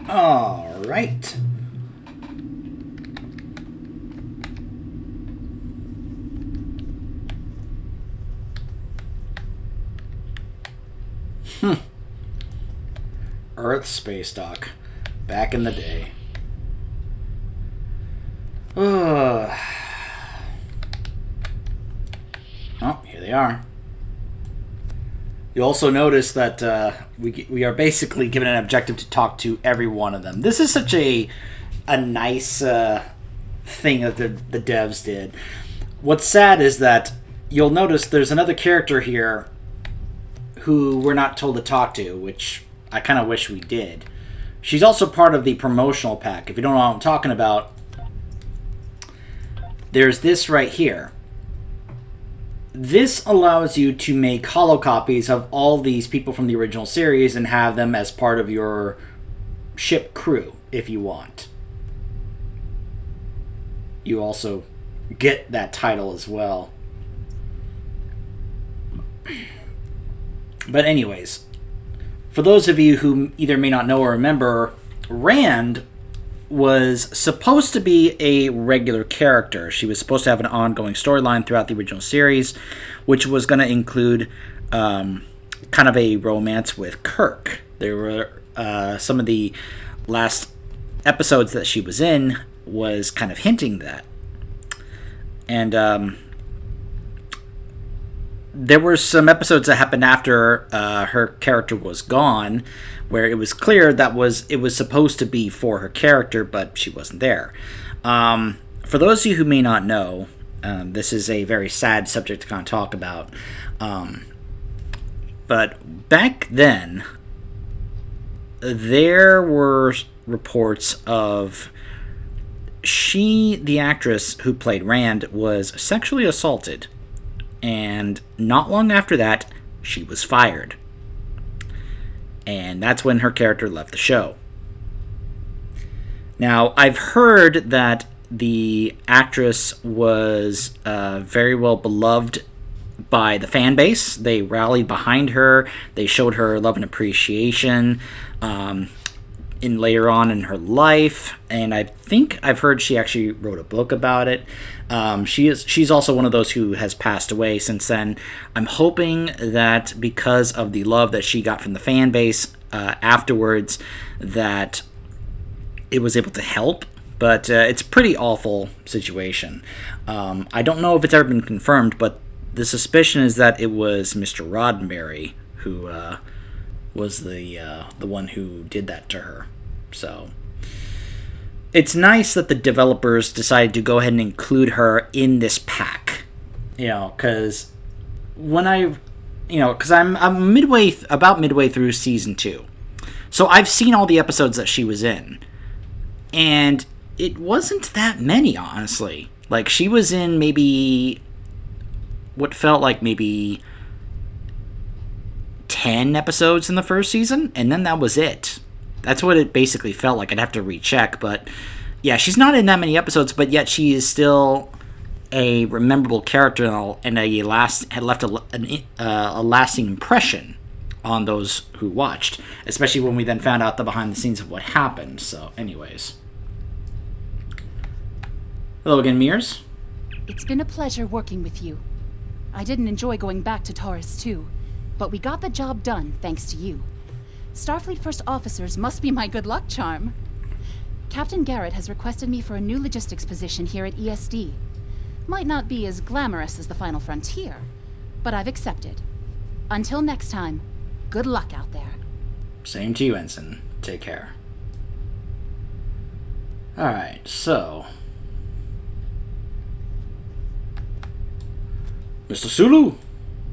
All right. Earth space dock. Back in the day. Oh, here they are. You also notice that we are basically given an objective to talk to every one of them. This is such a nice thing that the devs did. What's sad is that you'll notice there's another character here who we're not told to talk to, which I kind of wish we did. She's also part of the promotional pack. If you don't know what I'm talking about, there's this right here. This allows you to make holo copies of all these people from the original series and have them as part of your ship crew, if you want. You also get that title as well. But anyways, for those of you who either may not know or remember, Rand was supposed to be a regular character. She was supposed to have an ongoing storyline throughout the original series, which was going to include kind of a romance with Kirk. There were some of the last episodes that she was in was kind of hinting that. And there were some episodes that happened after her character was gone, where it was clear that it was supposed to be for her character, but she wasn't there. For those of you who may not know, this is a very sad subject to kind of talk about. But back then, there were reports of the actress who played Rand, was sexually assaulted. And not long after that, she was fired. And that's when her character left the show. Now, I've heard that the actress was very well beloved by the fan base. They rallied behind her. They showed her love and appreciation in later on in her life. And I think I've heard she actually wrote a book about it. She's also one of those who has passed away since then. I'm hoping that because of the love that she got from the fan base afterwards, that it was able to help. But it's a pretty awful situation. I don't know if it's ever been confirmed, but the suspicion is that it was Mr. Roddenberry who was the one who did that to her. So it's nice that the developers decided to go ahead and include her in this pack, because because I'm about midway through season 2, so I've seen all the episodes that she was in, and it wasn't that many, honestly. Like, she was in maybe what felt like maybe 10 episodes in the first season, and then that was it. That's what it basically felt like. I'd have to recheck, but yeah, she's not in that many episodes, but yet she is still a memorable character and had left a lasting impression on those who watched, especially when we then found out the behind the scenes of what happened. So anyways. Hello again, Mears. It's been a pleasure working with you. I didn't enjoy going back to Taurus too, but we got the job done thanks to you. Starfleet First Officers must be my good luck charm. Captain Garrett has requested me for a new logistics position here at ESD. Might not be as glamorous as the Final Frontier, but I've accepted. Until next time, good luck out there. Same to you, Ensign. Take care. Alright, so Mr. Sulu!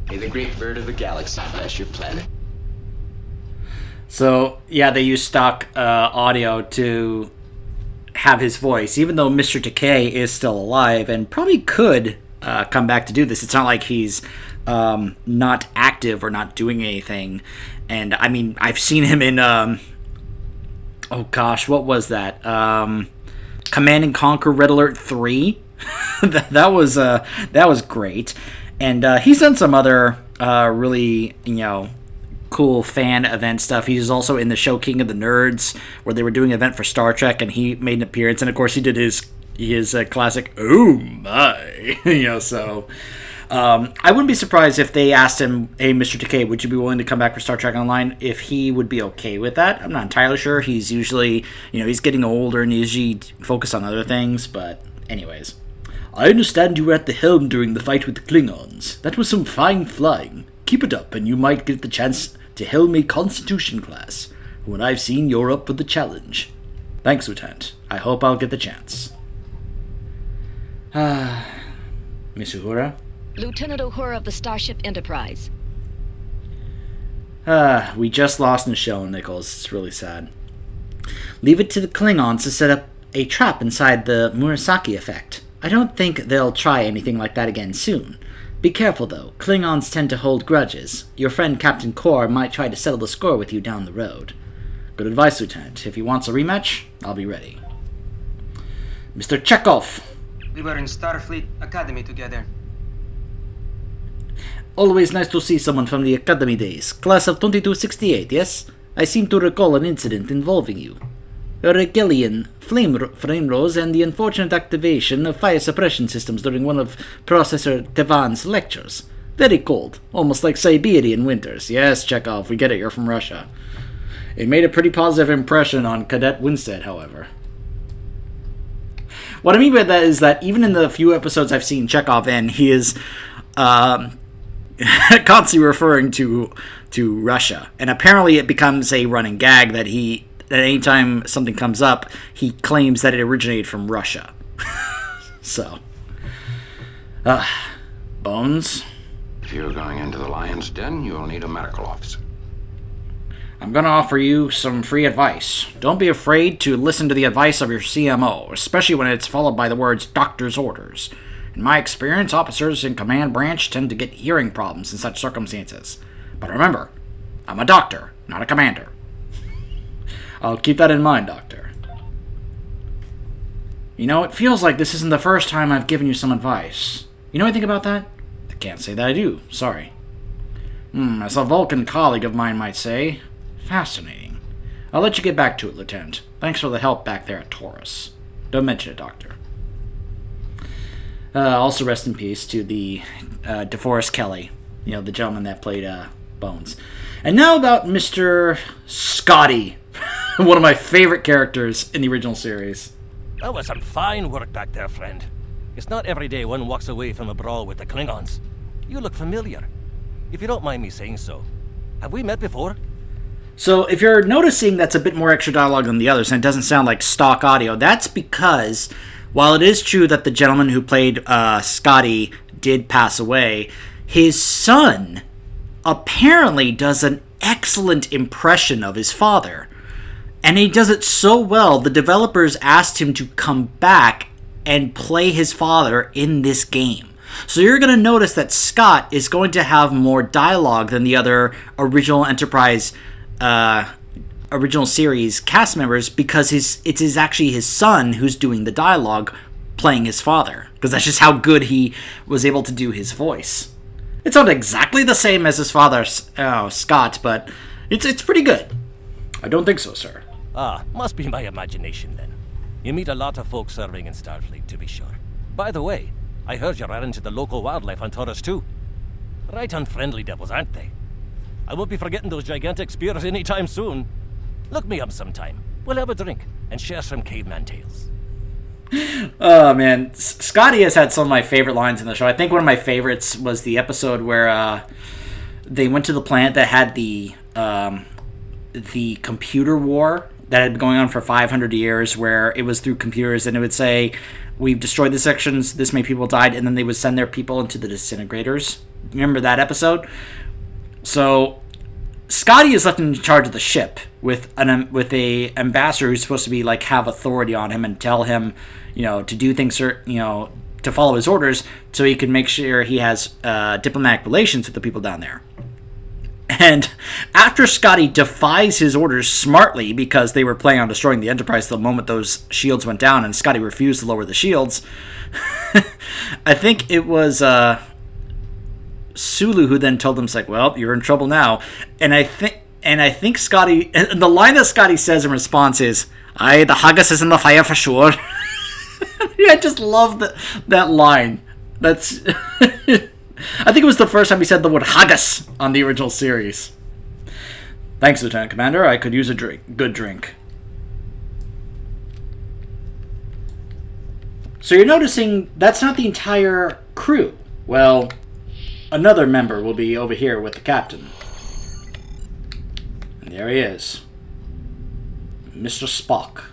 May the great bird of the galaxy bless your planet. So, yeah, they use stock audio to have his voice, even though Mr. Takei is still alive and probably could come back to do this. It's not like he's not active or not doing anything. And, I mean, I've seen him in, oh gosh, what was that? Command and Conquer Red Alert 3? that was great. And he's done some other really, cool fan event stuff. He's also in the show King of the Nerds, where they were doing an event for Star Trek, and he made an appearance. And of course, he did his classic "Oh my," So I wouldn't be surprised if they asked him, "Hey, Mr. Takei, would you be willing to come back for Star Trek Online?" If he would be okay with that. I'm not entirely sure. He's usually, he's getting older and usually focused on other things. But anyways, I understand you were at the helm during the fight with the Klingons. That was some fine flying. Keep it up, and you might get the chance to helm a Constitution class. When I've seen you're up for the challenge. Thanks, Lieutenant. I hope I'll get the chance. Miss Uhura? Lieutenant Uhura of the Starship Enterprise. We just lost Nichelle Nichols. It's really sad. Leave it to the Klingons to set up a trap inside the Murasaki effect. I don't think they'll try anything like that again soon. Be careful, though. Klingons tend to hold grudges. Your friend Captain Kor might try to settle the score with you down the road. Good advice, Lieutenant. If he wants a rematch, I'll be ready. Mr. Chekhov! We were in Starfleet Academy together. Always nice to see someone from the Academy days. Class of 2268, yes? I seem to recall an incident involving you. A Regelian flame rose and the unfortunate activation of fire suppression systems during one of Professor Tevan's lectures. Very cold, almost like Siberian winters. Yes, Chekhov, we get it, you're from Russia. It made a pretty positive impression on Cadet Winstead, however. What I mean by that is that even in the few episodes I've seen Chekhov in, he is constantly referring to Russia. And apparently it becomes a running gag that anytime something comes up, he claims that it originated from Russia. So. Bones? If you're going into the lion's den, you'll need a medical officer. I'm going to offer you some free advice. Don't be afraid to listen to the advice of your CMO, especially when it's followed by the words doctor's orders. In my experience, officers in command branch tend to get hearing problems in such circumstances. But remember, I'm a doctor, not a commander. I'll keep that in mind, Doctor. It feels like this isn't the first time I've given you some advice. You know anything about that? I can't say that I do. Sorry. As a Vulcan colleague of mine might say, fascinating. I'll let you get back to it, Lieutenant. Thanks for the help back there at TOS. Don't mention it, Doctor. Also rest in peace to the DeForest Kelly, the gentleman that played Bones. And now about Mr. Scotty. One of my favorite characters in the original series. That was some fine work back there, friend. It's not every day one walks away from a brawl with the Klingons. You look familiar. If you don't mind me saying so, have we met before? So if you're noticing that's a bit more extra dialogue than the others, and it doesn't sound like stock audio, that's because while it is true that the gentleman who played Scotty did pass away, his son apparently does an excellent impression of his father. And he does it so well, the developers asked him to come back and play his father in this game. So you're going to notice that Scott is going to have more dialogue than the other original Enterprise, original series cast members, because it's actually his son who's doing the dialogue, playing his father. Because that's just how good he was able to do his voice. It's not exactly the same as his father, Scott, but it's pretty good. I don't think so, sir. Must be my imagination then. You meet a lot of folks serving in Starfleet, to be sure. By the way, I heard you ran into the local wildlife on Taurus too. Right unfriendly devils, aren't they? I won't be forgetting those gigantic spears anytime soon. Look me up sometime. We'll have a drink and share some caveman tales. Oh, man. Scotty has had some of my favorite lines in the show. I think one of my favorites was the episode where they went to the planet that had the computer war that had been going on for 500 years, where it was through computers, and it would say, we've destroyed the sections, this many people died, and then they would send their people into the disintegrators. Remember that episode? So Scotty is left in charge of the ship with a ambassador who's supposed to be have authority on him and tell him, to do things, to follow his orders, so he can make sure he has diplomatic relations with the people down there. And after Scotty defies his orders smartly, because they were planning on destroying the Enterprise the moment those shields went down, and Scotty refused to lower the shields, I think it was Sulu, who then told them, it's like, well, you're in trouble now. And I think Scotty, and the line that Scotty says in response is, "Aye, the haggis is in the fire for sure." I just love that line. That's I think it was the first time he said the word haggis on the original series. "Thanks, Lieutenant Commander. I could use a good drink." So you're noticing that's not the entire crew. Well, another member will be over here with the captain. And there he is. Mr. Spock.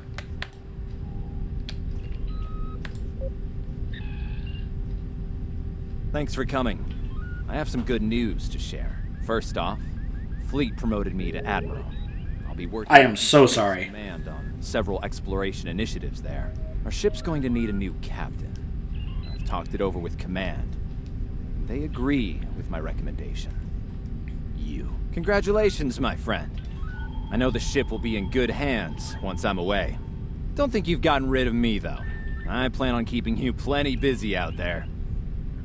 Thanks for coming. I have some good news to share. First off, Fleet promoted me to Admiral. I'll be working... I am so sorry. ...command on several exploration initiatives there. Our ship's going to need a new captain. I've talked it over with Command. They agree with my recommendation. You. Congratulations, my friend. I know the ship will be in good hands once I'm away. Don't think you've gotten rid of me, though. I plan on keeping you plenty busy out there.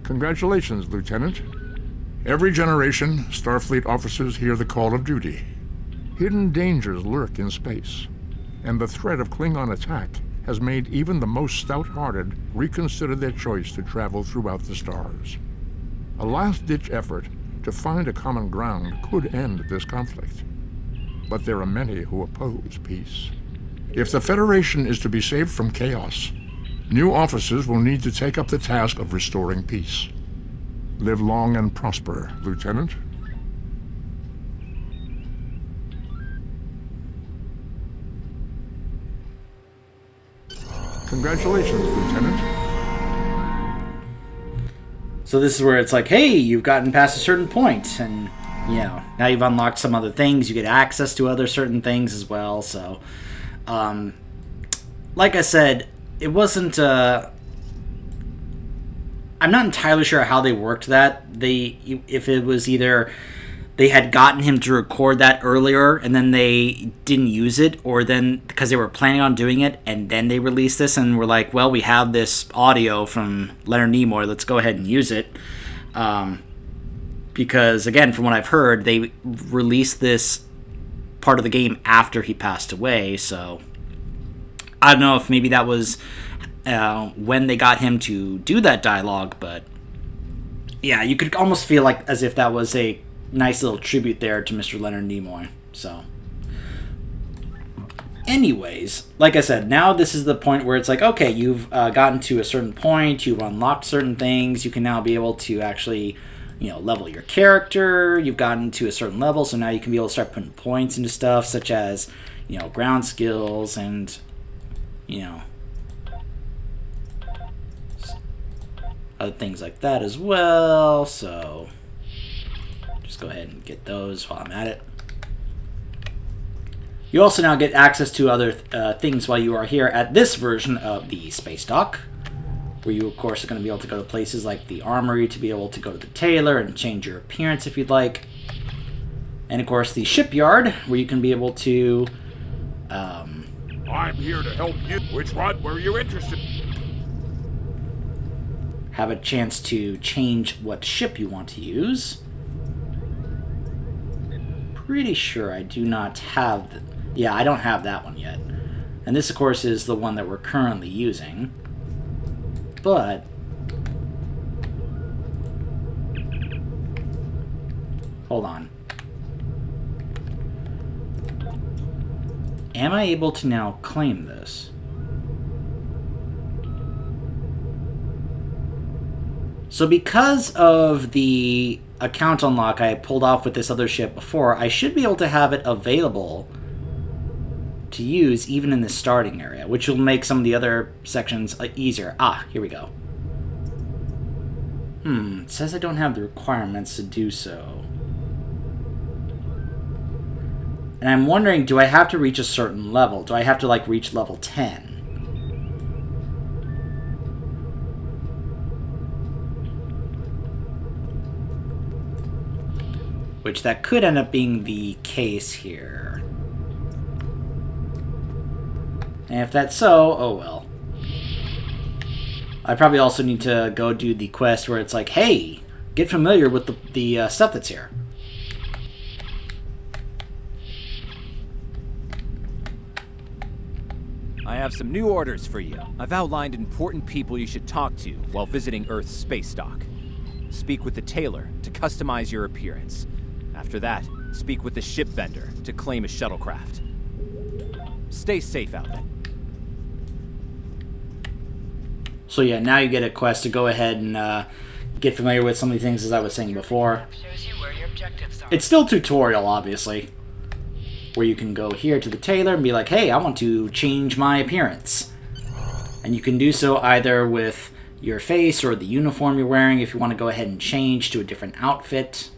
Congratulations, Lieutenant. Every generation, Starfleet officers hear the call of duty. Hidden dangers lurk in space, and the threat of Klingon attack has made even the most stout-hearted reconsider their choice to travel throughout the stars. A last-ditch effort to find a common ground could end this conflict. But there are many who oppose peace. If the Federation is to be saved from chaos, new officers will need to take up the task of restoring peace. Live long and prosper, Lieutenant. Congratulations, Lieutenant. So this is where it's like, hey, you've gotten past a certain point, and, you know, now you've unlocked some other things. You get access to other certain things as well. So, like I said, it wasn't, I'm not entirely sure how they worked that. If it was either they had gotten him to record that earlier and then they didn't use it, or then because they were planning on doing it and then they released this and were like, well, we have this audio from Leonard Nimoy, let's go ahead and use it. Because, again, from what I've heard, they released this part of the game after he passed away, so I don't know if maybe that was when they got him to do that dialogue, but yeah, you could almost feel like as if that was a nice little tribute there to Mr. Leonard Nimoy. So, anyways, like I said, now this is the point where it's like, okay, you've gotten to a certain point, you've unlocked certain things, you can now be able to actually, you know, level your character, you've gotten to a certain level, so now you can be able to start putting points into stuff, such as, you know, ground skills and, you know, other things like that as well. So just go ahead and get those while I'm at it. You also now get access to other things while you are here at this version of the space dock, where you of course are going to be able to go to places like the armory to be able to go to the tailor and change your appearance if you'd like, and of course the shipyard, where you can be able to I'm here to help you. Which one were you interested in? Have a chance to change what ship you want to use. Pretty sure I do not have... Yeah, I don't have that one yet. And this, of course, is the one that we're currently using. But... hold on. Am I able to now claim this? So because of the account unlock I pulled off with this other ship before, I should be able to have it available to use even in the starting area, which will make some of the other sections easier. Ah, here we go. It says I don't have the requirements to do so. And I'm wondering, do I have to reach a certain level? Do I have to, like, reach level 10? Which that could end up being the case here. And if that's so, oh well. I probably also need to go do the quest where it's like, hey, get familiar with the stuff that's here. I have some new orders for you. I've outlined important people you should talk to while visiting Earth's space dock. Speak with the tailor to customize your appearance. After that, speak with the ship vendor to claim a shuttlecraft. Stay safe out there. So yeah, now you get a quest to go ahead and get familiar with some of the things as I was saying before. It's still tutorial, obviously, where you can go here to the tailor and be like, hey, I want to change my appearance. And you can do so either with your face or the uniform you're wearing if you want to go ahead and change to a different outfit.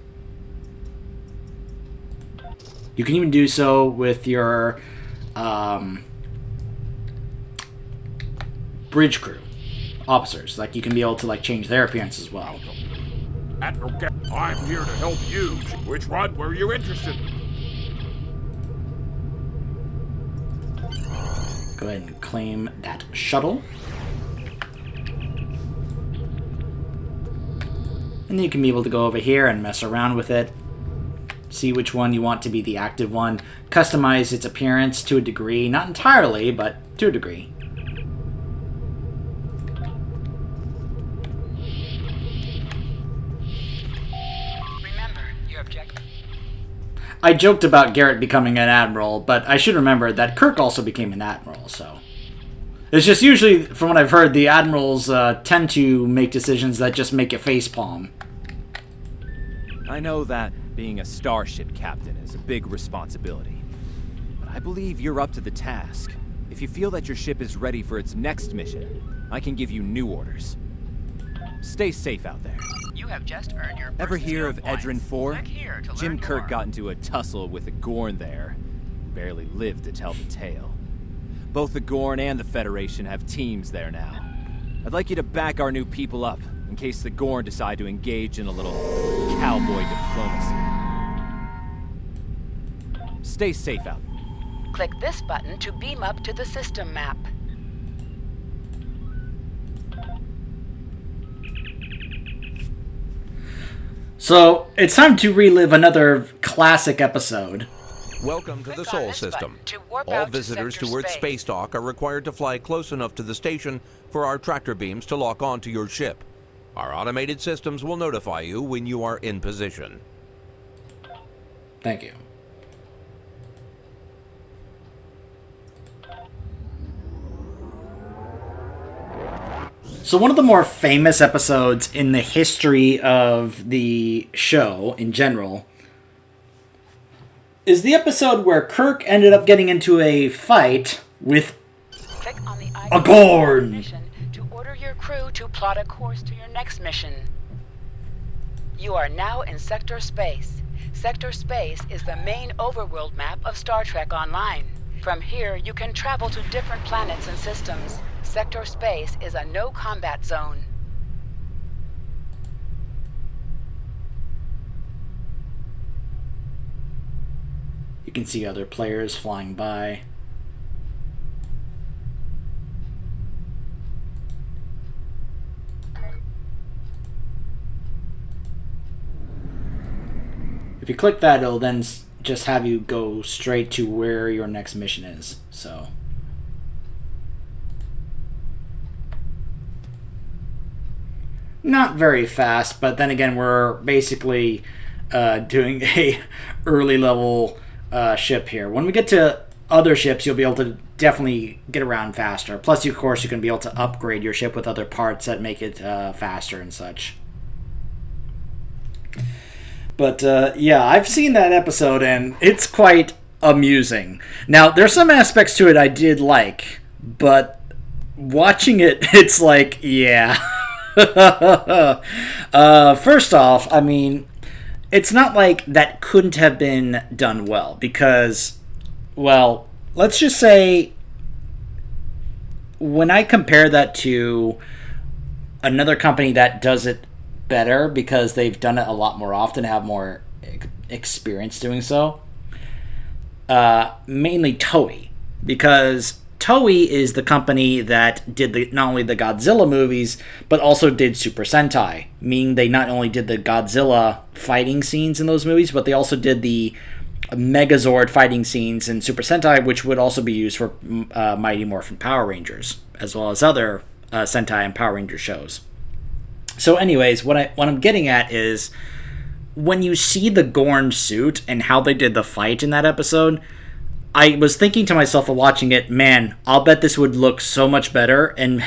You can even do so with your bridge crew officers. Like, you can be able to like change their appearance as well. I'm here to help you. Which one were you interested in? Go ahead and claim that shuttle. And then you can be able to go over here and mess around with it. See which one you want to be the active one. Customize its appearance to a degree. Not entirely, but to a degree. Remember your objective. I joked about Garrett becoming an admiral, but I should remember that Kirk also became an admiral, so... It's just usually, from what I've heard, the admirals tend to make decisions that just make you facepalm. I know that being a starship captain is a big responsibility, but I believe you're up to the task. If you feel that your ship is ready for its next mission, I can give you new orders. Stay safe out there. You have just earned your Ever hear of Edrin 4? Click here to Jim learn Kirk more. got into a tussle with a Gorn there. Barely lived to tell the tale. Both the Gorn and the Federation have teams there now. I'd like you to back our new people up, in case the Gorn decide to engage in a little cowboy diplomacy. Stay safe out. Click this button to beam up to the system map. So, it's time to relive another classic episode. Welcome to the Sol System. All visitors to Earth's space dock are required to fly close enough to the station for our tractor beams to lock onto your ship. Our automated systems will notify you when you are in position. Thank you. So one of the more famous episodes in the history of the show in general is the episode where Kirk ended up getting into a fight with a Gorn. To order your crew to plot a course to your next mission. You are now in Sector Space. Sector Space is the main overworld map of Star Trek Online. From here, you can travel to different planets and systems. Sector Space is a no-combat zone. You can see other players flying by. If you click that, it'll then just have you go straight to where your next mission is. So, not very fast, but then again, we're basically doing a early level ship here. When we get to other ships, you'll be able to definitely get around faster. Plus, of course, you can be able to upgrade your ship with other parts that make it faster and such. But, yeah, I've seen that episode, and it's quite amusing. Now, there's some aspects to it I did like, but watching it, it's like, yeah. First off, I mean, it's not like that couldn't have been done well, because, well, let's just say, when I compare that to another company that does it better because they've done it a lot more often, have more experience doing so, mainly Toei, because Toei is the company that did not only the Godzilla movies, but also did Super Sentai, meaning they not only did the Godzilla fighting scenes in those movies, but they also did the Megazord fighting scenes in Super Sentai, which would also be used for Mighty Morphin Power Rangers, as well as other Sentai and Power Ranger shows. So anyways, what I'm getting at is, when you see the Gorn suit and how they did the fight in that episode, I was thinking to myself while watching it, man, I'll bet this would look so much better and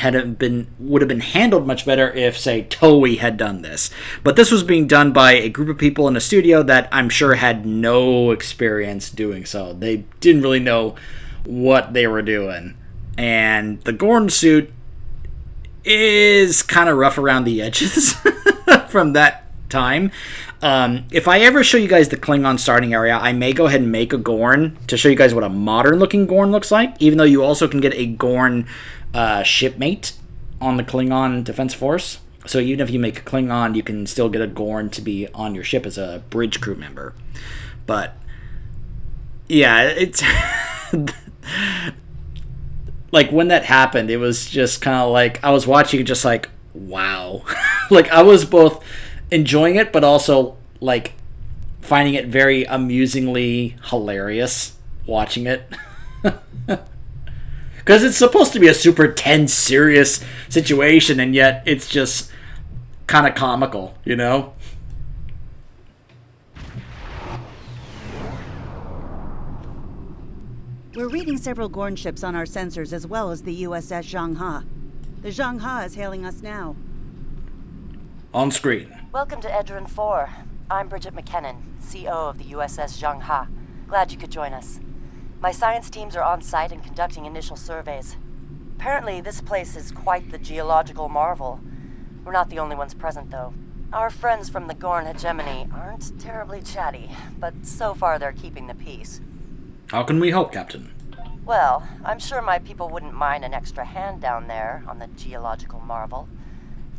would have been handled much better if, say, Toei had done this. But this was being done by a group of people in a studio that I'm sure had no experience doing so. They didn't really know what they were doing. And the Gorn suit is kind of rough around the edges from that time. If I ever show you guys the Klingon starting area, I may go ahead and make a Gorn to show you guys what a modern looking Gorn looks like, even though you also can get a Gorn shipmate on the Klingon Defense Force. So even if you make a Klingon, you can still get a Gorn to be on your ship as a bridge crew member. But yeah, it's like when that happened, it was just kind of like I was watching it just like, wow. Like I was both enjoying it, but also like finding it very amusingly hilarious watching it. Because it's supposed to be a super tense, serious situation, and yet it's just kind of comical, you know? We're reading several Gorn ships on our sensors, as well as the USS Zhangha. The Zhangha is hailing us now. On screen. Welcome to Edron 4. I'm Bridget McKinnon, CO of the USS Zhangha. Glad you could join us. My science teams are on site and conducting initial surveys. Apparently, this place is quite the geological marvel. We're not the only ones present, though. Our friends from the Gorn hegemony aren't terribly chatty, but so far they're keeping the peace. How can we help, Captain? Well, I'm sure my people wouldn't mind an extra hand down there on the geological marvel.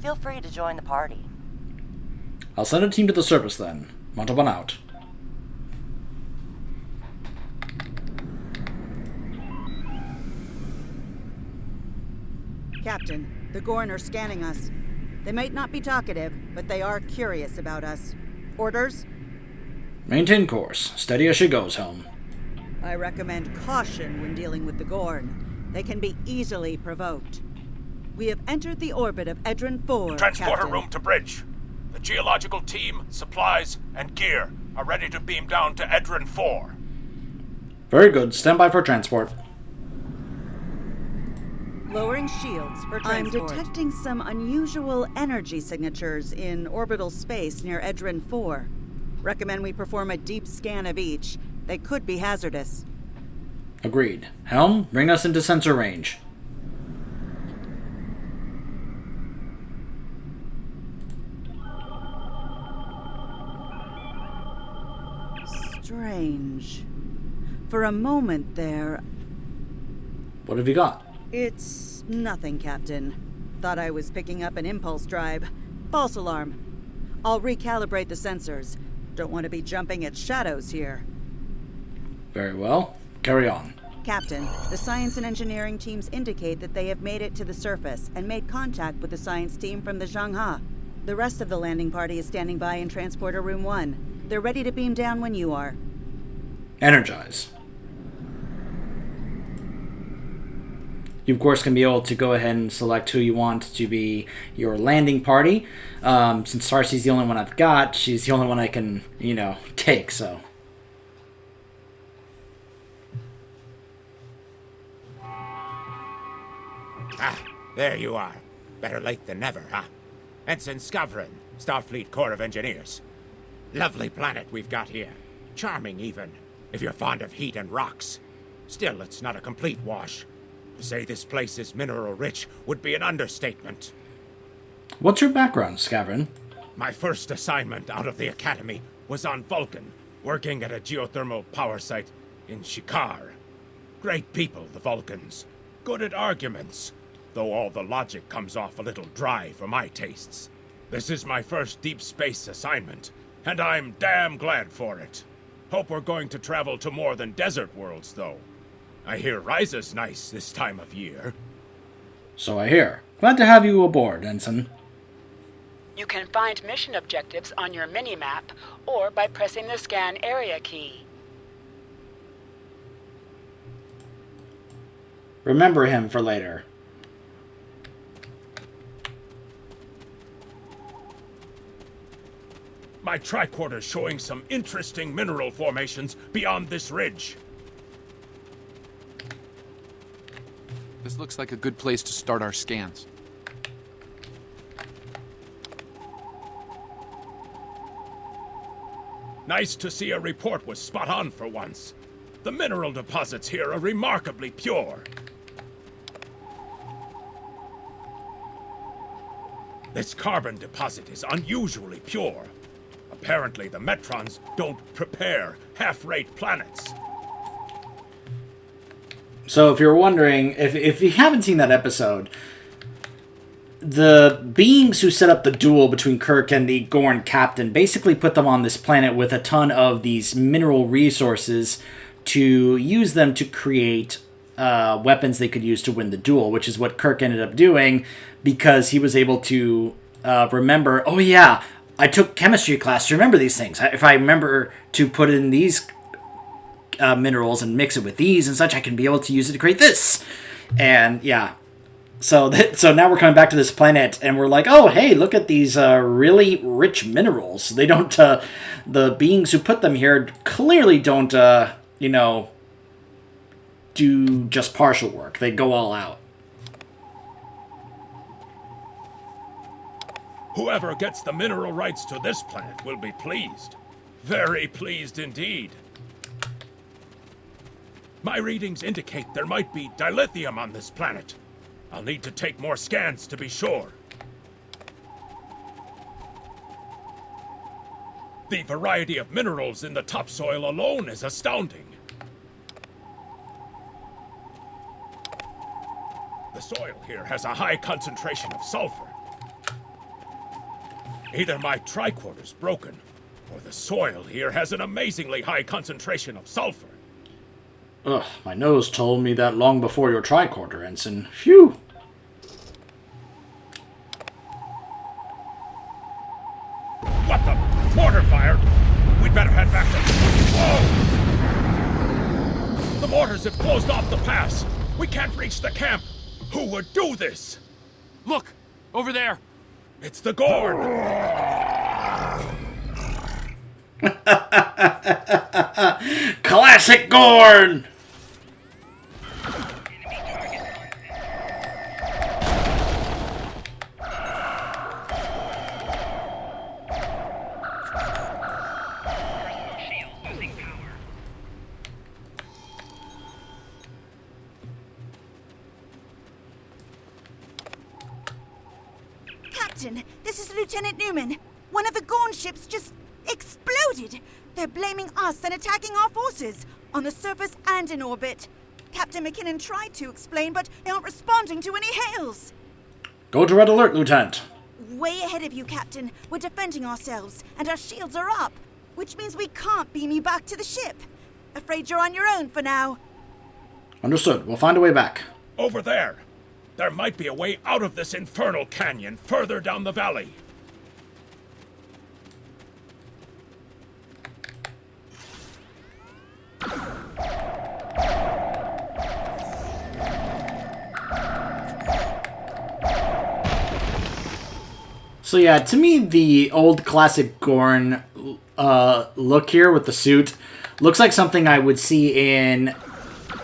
Feel free to join the party. I'll send a team to the surface then. Montalban out. Captain, the Gorn are scanning us. They might not be talkative, but they are curious about us. Orders? Maintain course. Steady as she goes, Helm. I recommend caution when dealing with the Gorn. They can be easily provoked. We have entered the orbit of Edron 4, Transporter Captain. room to bridge. The geological team, supplies, and gear are ready to beam down to Edron 4. Very good. Stand by for transport. Lowering shields for transport. I'm detecting some unusual energy signatures in orbital space near Edron 4. Recommend we perform a deep scan of each. They could be hazardous. Agreed. Helm, bring us into sensor range. Strange. For a moment there... What have you got? It's nothing, Captain. Thought I was picking up an impulse drive. False alarm. I'll recalibrate the sensors. Don't want to be jumping at shadows here. Very well. Carry on. Captain, the science and engineering teams indicate that they have made it to the surface and made contact with the science team from the Zhangha. The rest of the landing party is standing by in Transporter Room 1. They're ready to beam down when you are. Energize. You, of course, can be able to go ahead and select who you want to be your landing party. Since Sarcy's the only one I've got, she's the only one I can, take, so... Ah, there you are. Better late than never, huh? Ensign Skavrin, Starfleet Corps of Engineers. Lovely planet we've got here. Charming, even, if you're fond of heat and rocks. Still, it's not a complete wash. To say this place is mineral-rich would be an understatement. What's your background, Skavrin? My first assignment out of the Academy was on Vulcan, working at a geothermal power site in Shikar. Great people, the Vulcans. Good at arguments, though all the logic comes off a little dry for my tastes. This is my first deep space assignment, and I'm damn glad for it. Hope we're going to travel to more than desert worlds, though. I hear Ryza's nice this time of year. So I hear. Glad to have you aboard, Ensign. You can find mission objectives on your mini-map or by pressing the scan area key. Remember him for later. My tricorder's showing some interesting mineral formations beyond this ridge. This looks like a good place to start our scans. Nice to see a report was spot on for once. The mineral deposits here are remarkably pure. This carbon deposit is unusually pure. Apparently, the Metrons don't prepare half-rate planets. So if you're wondering, if you haven't seen that episode, the beings who set up the duel between Kirk and the Gorn captain basically put them on this planet with a ton of these mineral resources to use them to create weapons they could use to win the duel, which is what Kirk ended up doing because he was able to remember, oh yeah, I took chemistry class to remember these things. If I remember to put in these minerals and mix it with these and such, I can be able to use it to create this. And yeah, so now we're coming back to this planet and we're like, oh hey, look at these really rich minerals. They don't, the beings who put them here clearly don't, do just partial work. They go all out. Whoever gets the mineral rights to this planet will be pleased. Very pleased indeed. My readings indicate there might be dilithium on this planet. I'll need to take more scans to be sure. The variety of minerals in the topsoil alone is astounding. The soil here has a high concentration of sulfur. Either my tricorder's broken, or the soil here has an amazingly high concentration of sulfur. Ugh, my nose told me that long before your tricorder, Ensign. Phew! What the? Mortar fire? We'd better head back to... Whoa! The mortars have closed off the pass. We can't reach the camp. Who would do this? Look! Over there! It's the Gorn! Classic Gorn! Captain, this is Lieutenant Newman. One of the Gorn ships just exploded. They're blaming us and attacking our forces, on the surface and in orbit. Captain McKinnon tried to explain, but they aren't responding to any hails. Go to red alert, Lieutenant. Way ahead of you, Captain. We're defending ourselves, and our shields are up, which means we can't beam you back to the ship. Afraid you're on your own for now. Understood. We'll find a way back. Over there. There might be a way out of this infernal canyon further down the valley. So yeah, to me, the old classic Gorn look here with the suit looks like something I would see in,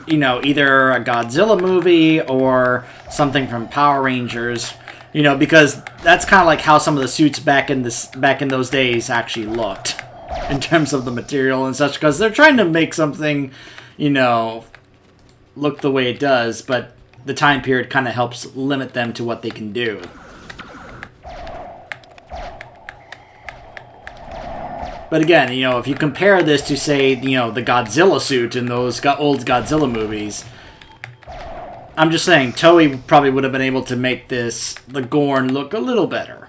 either a Godzilla movie or something from Power Rangers, because that's kind of like how some of the suits back in those days actually looked in terms of the material and such, because they're trying to make something, look the way it does, but the time period kind of helps limit them to what they can do. But again, if you compare this to, say, the Godzilla suit in those old Godzilla movies, I'm just saying, Toei probably would have been able to make the Gorn, look a little better.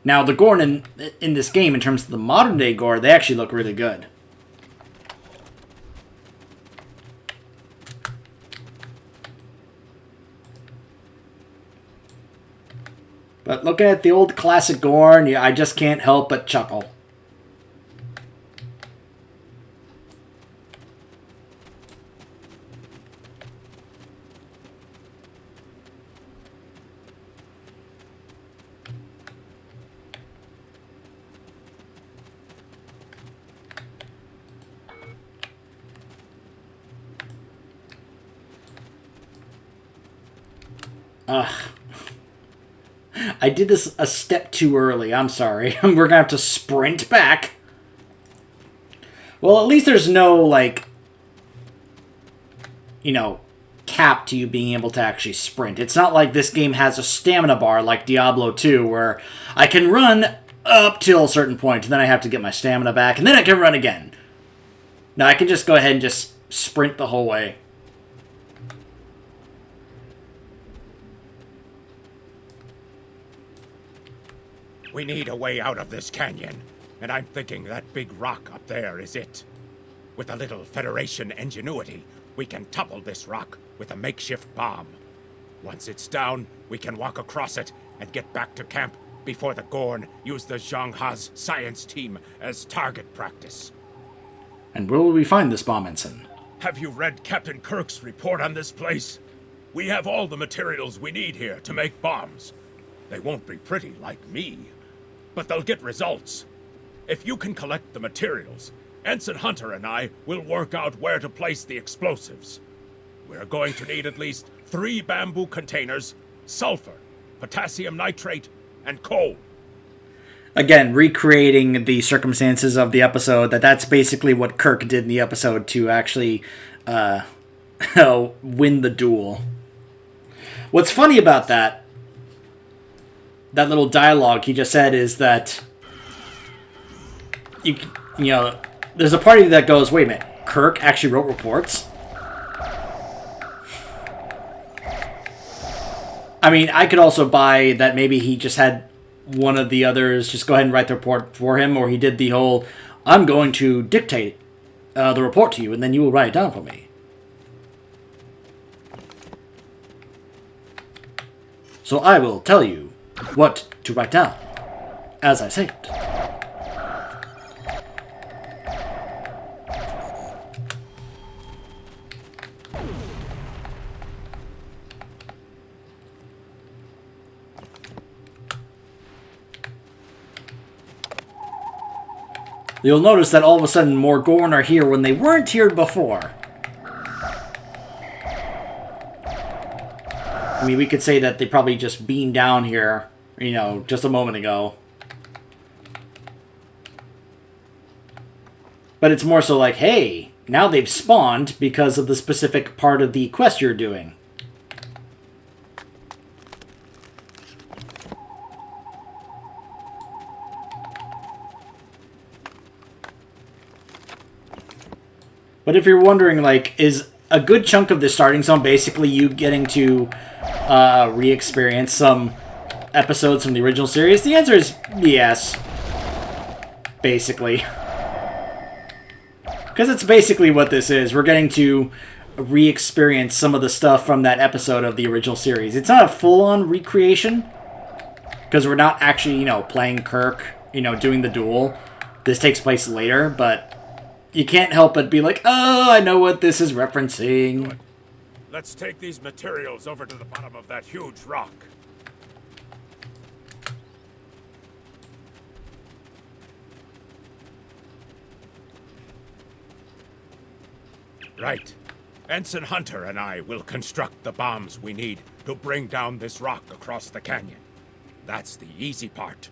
Now, the Gorn in this game, in terms of the modern-day Gorn, they actually look really good. But looking at the old classic Gorn, yeah, I just can't help but chuckle. Ugh. I did this a step too early. I'm sorry. We're going to have to sprint back. Well, at least there's no, like, you know, cap to you being able to actually sprint. It's not like this game has a stamina bar like Diablo 2 where I can run up till a certain point and then I have to get my stamina back and then I can run again. No, I can just go ahead and just sprint the whole way. We need a way out of this canyon, and I'm thinking that big rock up there is it. With a little Federation ingenuity, we can topple this rock with a makeshift bomb. Once it's down, we can walk across it and get back to camp before the Gorn use the Zhang Ha's science team as target practice. And where will we find this bomb, Ensign? Have you read Captain Kirk's report on this place? We have all the materials we need here to make bombs. They won't be pretty like me, but they'll get results. If you can collect the materials, Ensign Hunter and I will work out where to place the explosives. We're going to need at least 3 bamboo containers, sulfur, potassium nitrate, and coal. Again, recreating the circumstances of the episode, that's basically what Kirk did in the episode to actually win the duel. What's funny about that little dialogue he just said is that you know, there's a part of you that goes, wait a minute, Kirk actually wrote reports? I mean, I could also buy that maybe he just had one of the others just go ahead and write the report for him, or he did the whole, I'm going to dictate the report to you, and then you will write it down for me. So I will tell you what to write down, as I say it. You'll notice that all of a sudden more Gorn are here when they weren't here before. I mean, we could say that they probably just beamed down here, you know, just a moment ago. But it's more so like, hey, now they've spawned because of the specific part of the quest you're doing. But if you're wondering, like, is a good chunk of the starting zone basically you getting to re-experience some episodes from the original series? The answer is yes. Basically. Because it's basically what this is. We're getting to re-experience some of the stuff from that episode of the original series. It's not a full-on recreation. Because we're not actually, you know, playing Kirk, you know, doing the duel. This takes place later, but you can't help but be like, oh, I know what this is referencing. Good. Let's take these materials over to the bottom of that huge rock. Right. Ensign Hunter and I will construct the bombs we need to bring down this rock across the canyon. That's the easy part.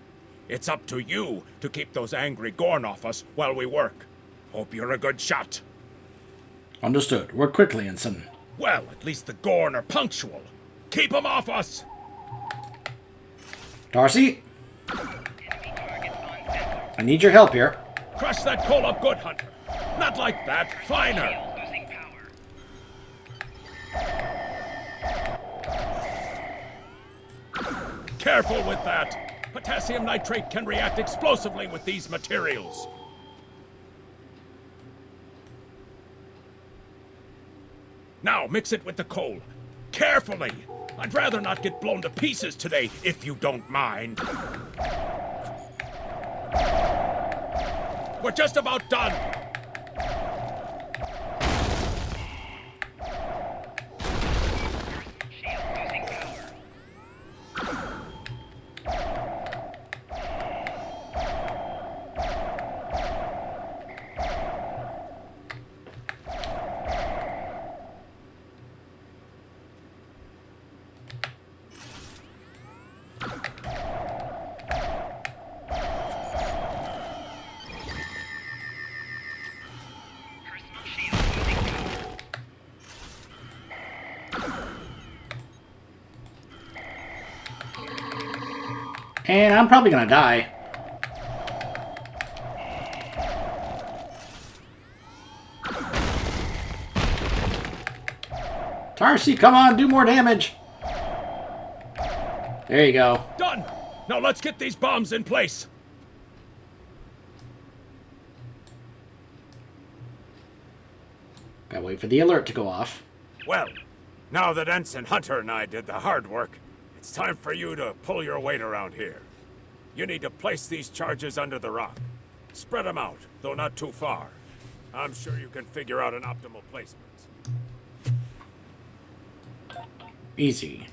It's up to you to keep those angry Gorn off us while we work. Hope you're a good shot. Understood. Work quickly, Ensign. Well, at least the Gorn are punctual. Keep them off us! Darcy? I need your help here. Crush that coal up good, Hunter. Not like that. Finer. Careful with that. Potassium nitrate can react explosively with these materials. Now, mix it with the coal. Carefully! I'd rather not get blown to pieces today, if you don't mind. We're just about done. And I'm probably gonna die. Tarsi, come on, do more damage. There you go. Done! Now let's get these bombs in place. Gotta wait for the alert to go off. Well, now that Ensign Hunter and I did the hard work, it's time for you to pull your weight around here. You need to place these charges under the rock. Spread them out, though not too far. I'm sure you can figure out an optimal placement. Easy.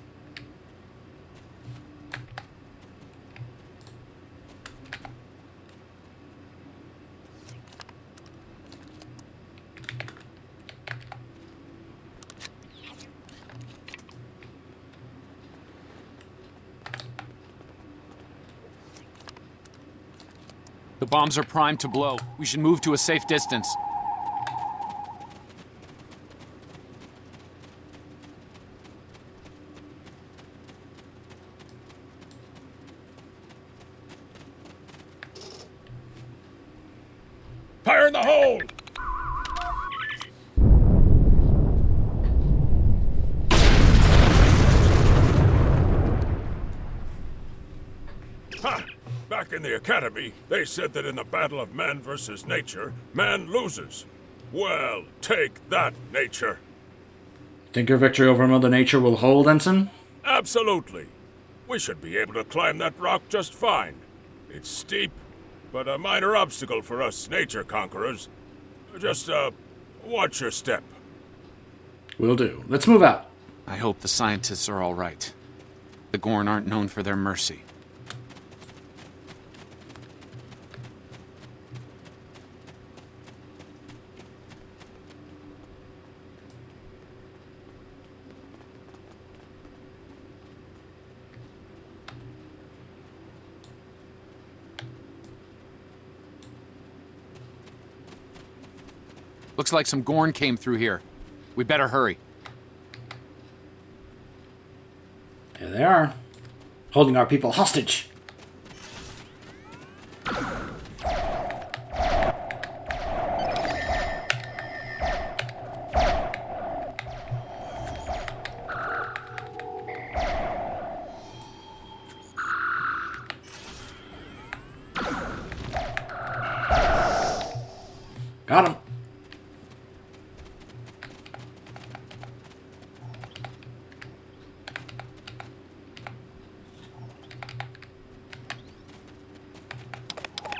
The bombs are primed to blow. We should move to a safe distance. Fire in the hole! Ha! Back in the academy, they said that in the battle of man versus nature, man loses. Well, take that, nature. Think your victory over Mother Nature will hold, Ensign? Absolutely. We should be able to climb that rock just fine. It's steep, but a minor obstacle for us nature conquerors. Just, watch your step. Will do. Let's move out. I hope the scientists are all right. The Gorn aren't known for their mercy. Looks like some Gorn came through here. We better hurry. There they are. Holding our people hostage. Got him.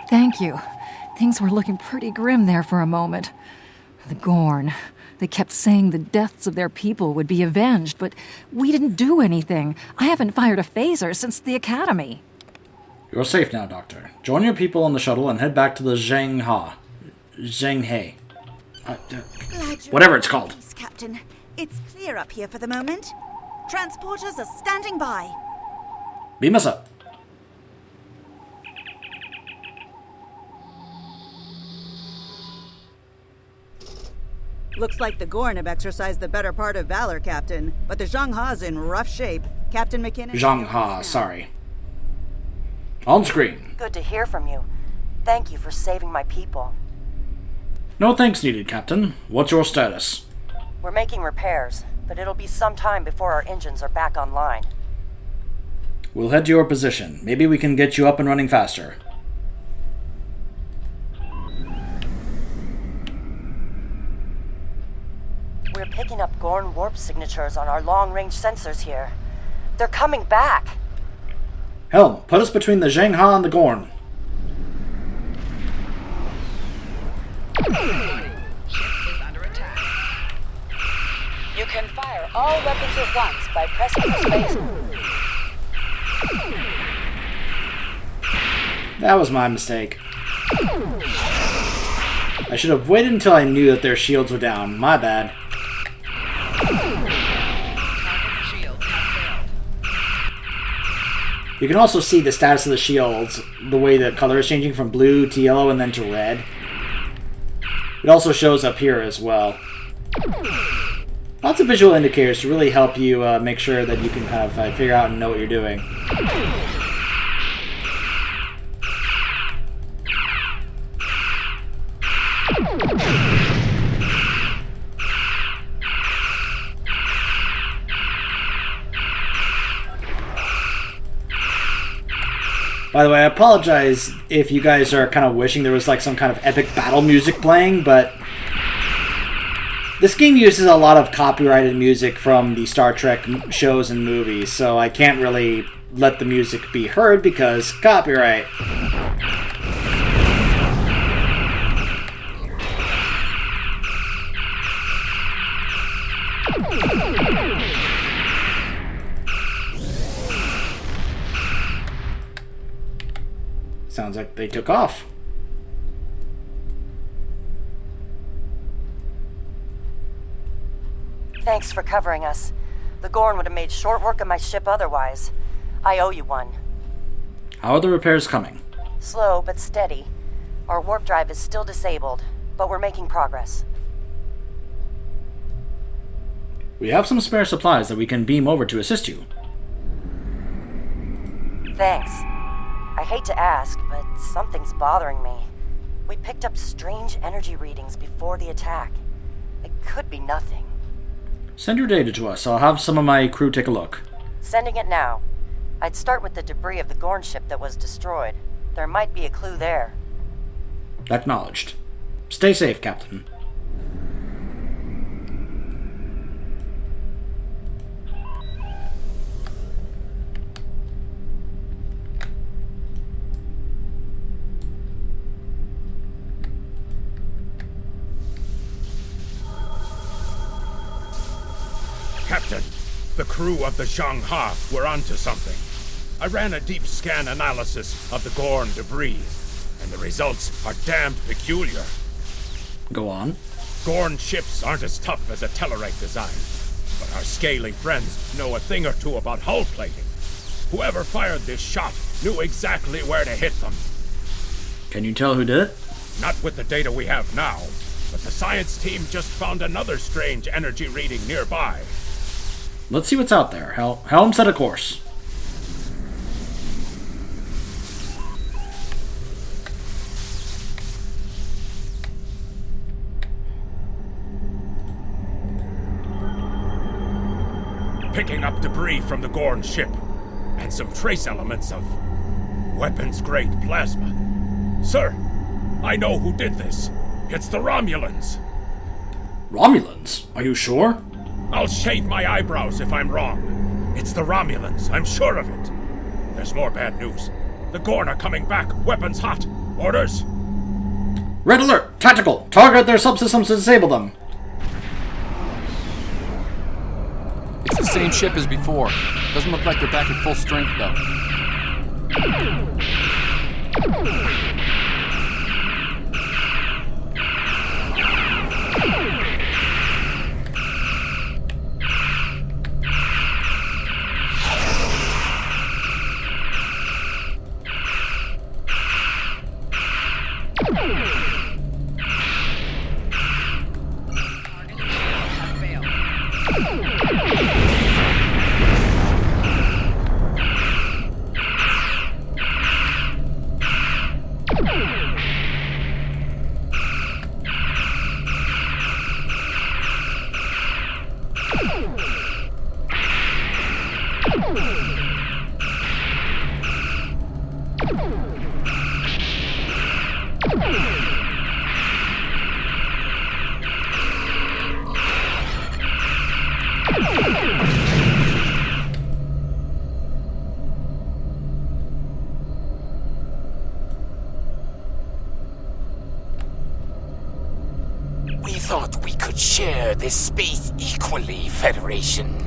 Thank you. Things were looking pretty grim there for a moment. The Gorn. They kept saying the deaths of their people would be avenged, but we didn't do anything. I haven't fired a phaser since the academy. You're safe now, Doctor. Join your people on the shuttle and head back to the Zhenghe. Whatever it's called. Captain, it's clear up here for the moment. Transporters are standing by. Beam us up. Looks like the Gorn have exercised the better part of valor, Captain. But the Zhangha's in rough shape. Captain McKinnon... Zhangha, sorry. On screen. Good to hear from you. Thank you for saving my people. No thanks needed, Captain. What's your status? We're making repairs, but it'll be some time before our engines are back online. We'll head to your position. Maybe we can get you up and running faster. We're picking up Gorn warp signatures on our long-range sensors here. They're coming back. Helm, put us between the Zhang-Ha and the Gorn. You can fire all weapons at once by pressing the space. That was my mistake. I should have waited until I knew that their shields were down. My bad. You can also see the status of the shields, the way the color is changing from blue to yellow and then to red. It also shows up here as well. Lots of visual indicators to really help you make sure that you can kind of figure out and know what you're doing. By the way, I apologize if you guys are kind of wishing there was like some kind of epic battle music playing, but this game uses a lot of copyrighted music from the Star Trek shows and movies, so I can't really let the music be heard because copyright. Sounds like they took off. Thanks for covering us. The Gorn would have made short work of my ship otherwise. I owe you one. How are the repairs coming? Slow but steady. Our warp drive is still disabled, but we're making progress. We have some spare supplies that we can beam over to assist you. Thanks. I hate to ask, but something's bothering me. We picked up strange energy readings before the attack. It could be nothing. Send your data to us. I'll have some of my crew take a look. Sending it now. I'd start with the debris of the Gorn ship that was destroyed. There might be a clue there. Acknowledged. Stay safe, Captain. Captain, the crew of the Zhang-Ha were onto something. I ran a deep scan analysis of the Gorn debris, and the results are damned peculiar. Go on. Gorn ships aren't as tough as a Tellarite design, but our scaly friends know a thing or two about hull plating. Whoever fired this shot knew exactly where to hit them. Can you tell who did it? Not with the data we have now, but the science team just found another strange energy reading nearby. Let's see what's out there. Helm, set a course. Picking up debris from the Gorn ship, and some trace elements of weapons-grade plasma. Sir, I know who did this. It's the Romulans. Romulans? Are you sure? I'll shave my eyebrows if I'm wrong. It's the Romulans, I'm sure of it. There's more bad news. The Gorn are coming back, weapons hot. Orders? Red alert! Tactical! Target their subsystems to disable them. It's the same ship as before. Doesn't look like they're back at full strength, though. this space equally, Federation.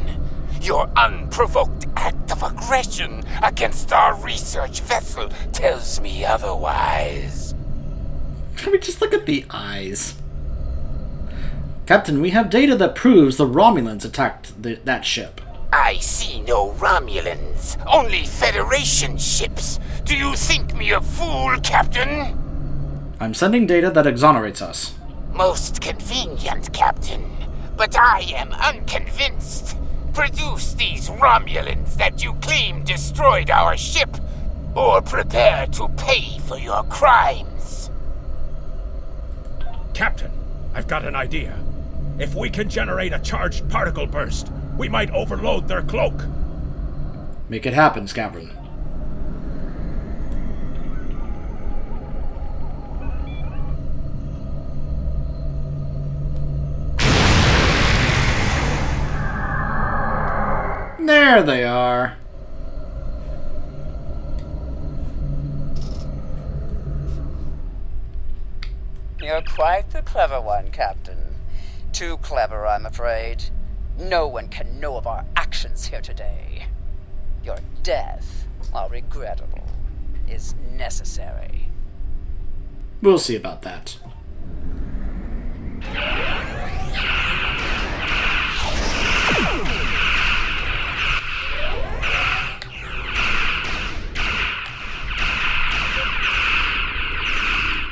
Your unprovoked act of aggression against our research vessel tells me otherwise. Can we just look at the eyes? Captain, we have data that proves the Romulans attacked that ship. I see no Romulans, only Federation ships. Do you think me a fool, Captain? I'm sending data that exonerates us. Most convenient, Captain. But I am unconvinced. Produce these Romulans that you claim destroyed our ship, or prepare to pay for your crimes. Captain, I've got an idea. If we can generate a charged particle burst, we might overload their cloak. Make it happen, Scavern. There they are. You're quite the clever one, Captain. Too clever, I'm afraid. No one can know of our actions here today. Your death, while regrettable, is necessary. We'll see about that.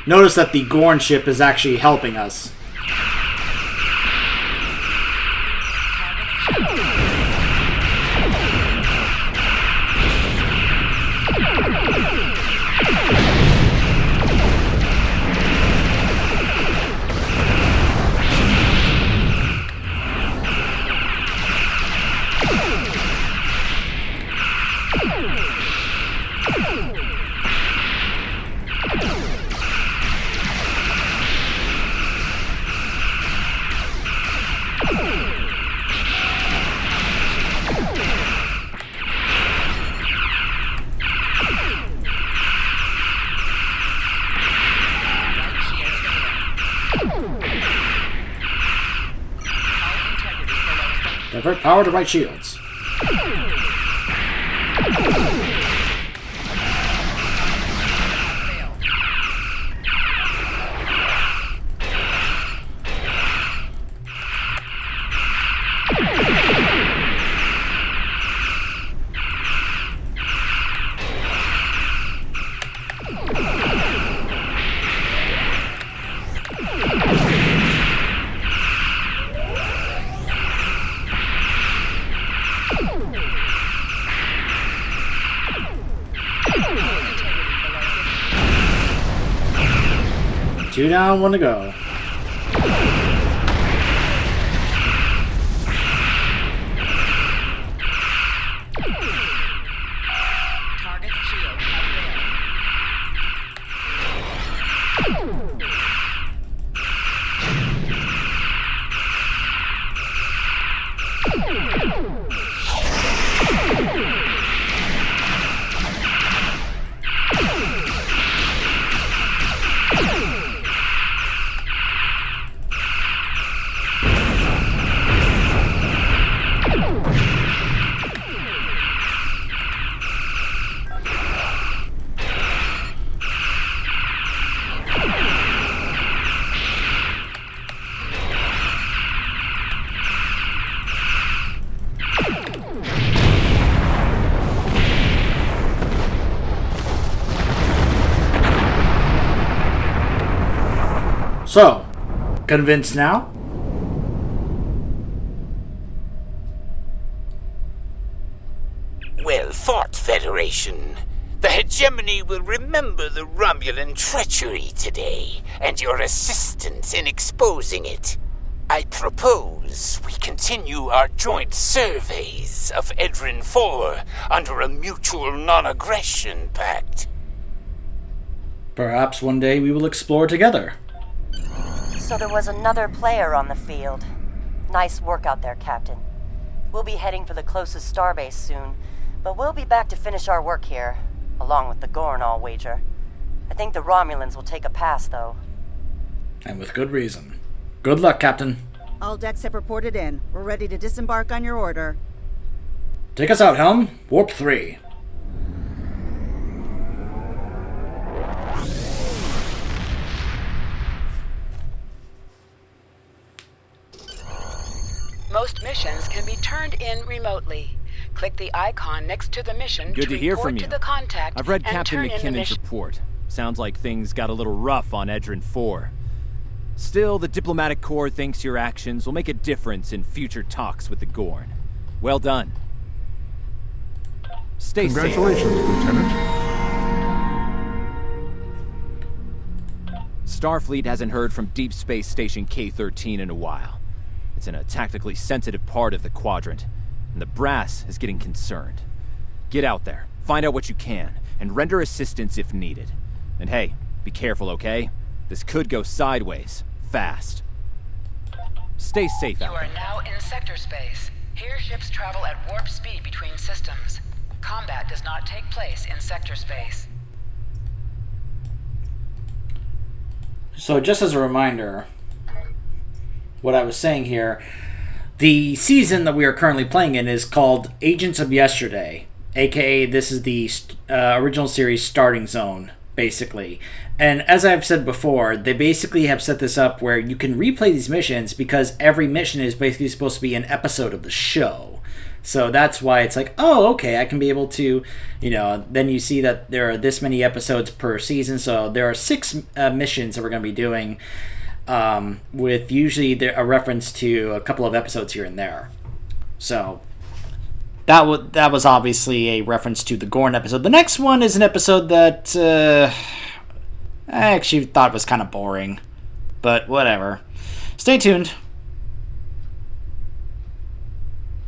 Notice that the Gorn ship is actually helping us. Divert power to right shields. Two down, one to go. Target shield available. So, convinced now? Well fought, Federation. The hegemony will remember the Romulan treachery today, and your assistance in exposing it. I propose we continue our joint surveys of Edrin 4 under a mutual non-aggression pact. Perhaps one day we will explore together. So there was another player on the field. Nice work out there, Captain. We'll be heading for the closest starbase soon, but we'll be back to finish our work here, along with the Gorn, I'll wager. I think the Romulans will take a pass, though. And with good reason. Good luck, Captain. All decks have reported in. We're ready to disembark on your order. Take us out, Helm. Warp 3. Most missions can be turned in remotely. Click the icon next to the mission Good to hear report from you. to the contact. I've read and Captain turn in the McKinnon's mission. report. Sounds like things got a little rough on Edrin 4. Still, the diplomatic corps thinks your actions will make a difference in future talks with the Gorn. Well done. Stay safe. Congratulations, Lieutenant. Starfleet hasn't heard from Deep Space Station K-13 in a while. It's in a tactically sensitive part of the quadrant, and the brass is getting concerned. Get out there, find out what you can, and render assistance if needed. And hey, be careful, okay? This could go sideways, fast. Stay safe out You are there. now in sector space. Here ships travel at warp speed between systems. Combat does not take place in sector space. So just as a reminder, what I was saying here, the season that we are currently playing in is called Agents of Yesterday, aka this is the original series starting zone, basically. And as I've said before, they basically have set this up where you can replay these missions because every mission is basically supposed to be an episode of the show. So that's why it's like, oh, okay, I can be able to, then you see that there are this many episodes per season. So there are 6 missions that we're going to be doing, with usually a reference to a couple of episodes here and there. So that was obviously a reference to the Gorn episode. The next one is an episode that I actually thought was kind of boring, but whatever. Stay tuned.